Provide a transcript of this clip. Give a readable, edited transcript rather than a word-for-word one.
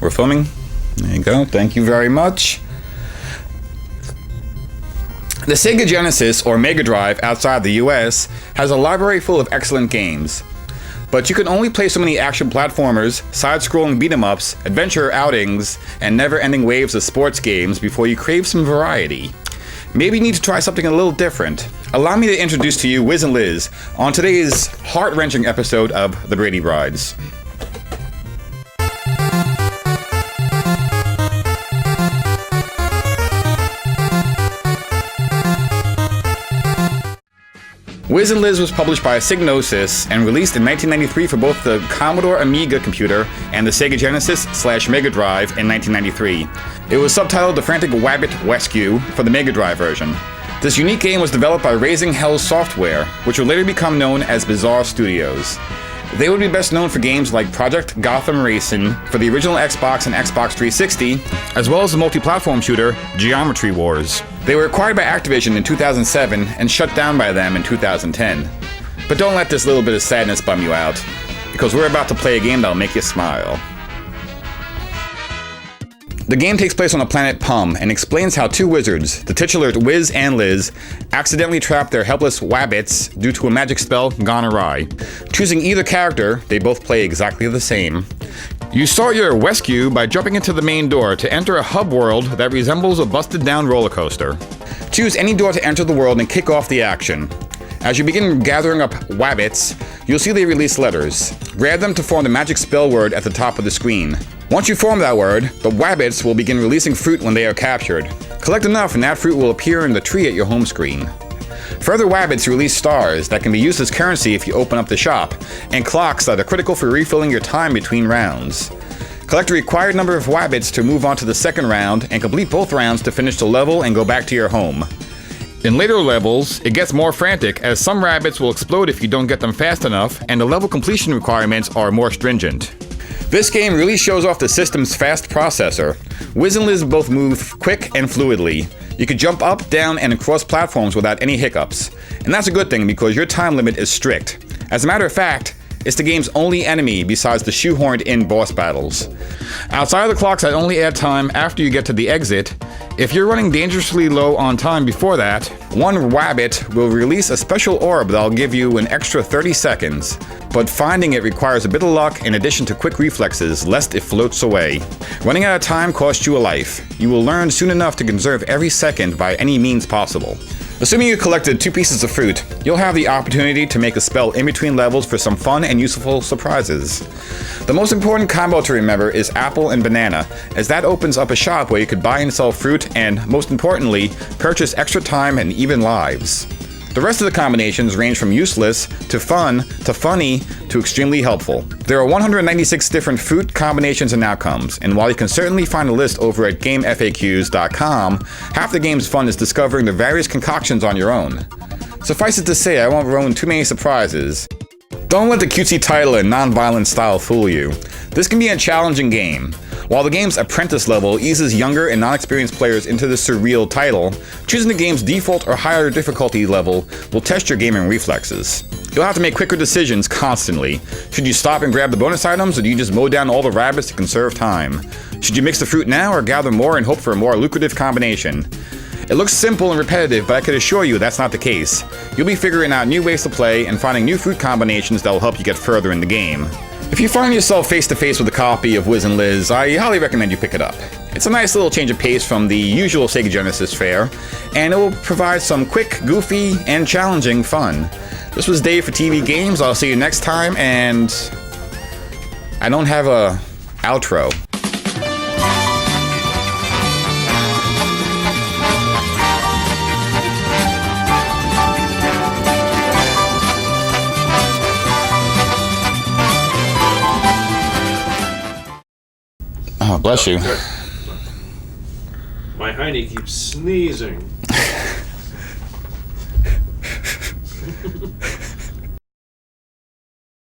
We're filming. There you go. Thank you very much. The Sega Genesis or Mega Drive outside the US has a library full of excellent games. But you can only play so many action platformers, side-scrolling beat-em-ups, adventure outings, and never-ending waves of sports games before you crave some variety. Maybe you need to try something a little different. Allow me to introduce to you Wiz N Liz on today's heart-wrenching episode of The Brady Brides. Wiz N Liz was published by Psygnosis and released in 1993 for both the Commodore Amiga computer and the Sega Genesis/Mega Drive in 1993. It was subtitled The Frantic Wrabbit Wrescue for the Mega Drive version. This unique game was developed by Raising Hell Software, which would later become known as Bizarre Studios. They would be best known for games like Project Gotham Racing for the original Xbox and Xbox 360, as well as the multi-platform shooter Geometry Wars. They were acquired by Activision in 2007 and shut down by them in 2010. But don't let this little bit of sadness bum you out, because we're about to play a game that'll make you smile. The game takes place on the planet Pum and explains how two wizards, the titular Wiz N Liz, accidentally trap their helpless wrabbits due to a magic spell gone awry. Choosing either character, they both play exactly the same. You start your rescue by jumping into the main door to enter a hub world that resembles a busted down roller coaster. Choose any door to enter the world and kick off the action. As you begin gathering up wrabbits, you'll see they release letters. Grab them to form the magic spell word at the top of the screen. Once you form that word, the wrabbits will begin releasing fruit when they are captured. Collect enough and that fruit will appear in the tree at your home screen. Further wrabbits release stars that can be used as currency if you open up the shop, and clocks that are critical for refilling your time between rounds. Collect the required number of wrabbits to move on to the second round, and complete both rounds to finish the level and go back to your home. In later levels, it gets more frantic as some rabbits will explode if you don't get them fast enough, and the level completion requirements are more stringent. This game really shows off the system's fast processor. Wiz N Liz both move quick and fluidly. You can jump up, down, and across platforms without any hiccups. And that's a good thing because your time limit is strict. As a matter of fact, it's the game's only enemy besides the shoehorned-in boss battles. Outside of the clocks that only add time after you get to the exit, if you're running dangerously low on time before that, one rabbit will release a special orb that'll give you an extra 30 seconds. But finding it requires a bit of luck in addition to quick reflexes, lest it floats away. Running out of time costs you a life. You will learn soon enough to conserve every second by any means possible. Assuming you collected 2 pieces of fruit, you'll have the opportunity to make a spell in between levels for some fun and useful surprises. The most important combo to remember is apple and banana, as that opens up a shop where you could buy and sell fruit and, most importantly, purchase extra time and even lives. The rest of the combinations range from useless, to fun, to funny, to extremely helpful. There are 196 different fruit combinations and outcomes, and while you can certainly find a list over at GameFAQs.com, half the game's fun is discovering the various concoctions on your own. Suffice it to say, I won't ruin too many surprises. Don't let the cutesy title and non-violent style fool you. This can be a challenging game. While the game's apprentice level eases younger and non-experienced players into the surreal title, choosing the game's default or higher difficulty level will test your gaming reflexes. You'll have to make quicker decisions constantly. Should you stop and grab the bonus items, or do you just mow down all the rabbits to conserve time? Should you mix the fruit now or gather more and hope for a more lucrative combination? It looks simple and repetitive, but I can assure you that's not the case. You'll be figuring out new ways to play and finding new fruit combinations that will help you get further in the game. If you find yourself face to face with a copy of Wiz N Liz, I highly recommend you pick it up. It's a nice little change of pace from the usual Sega Genesis fare, and it will provide some quick, goofy, and challenging fun. This was Dave for TV Games. I'll see you next time, and I don't have a outro. Oh, bless you. My hiney keeps sneezing.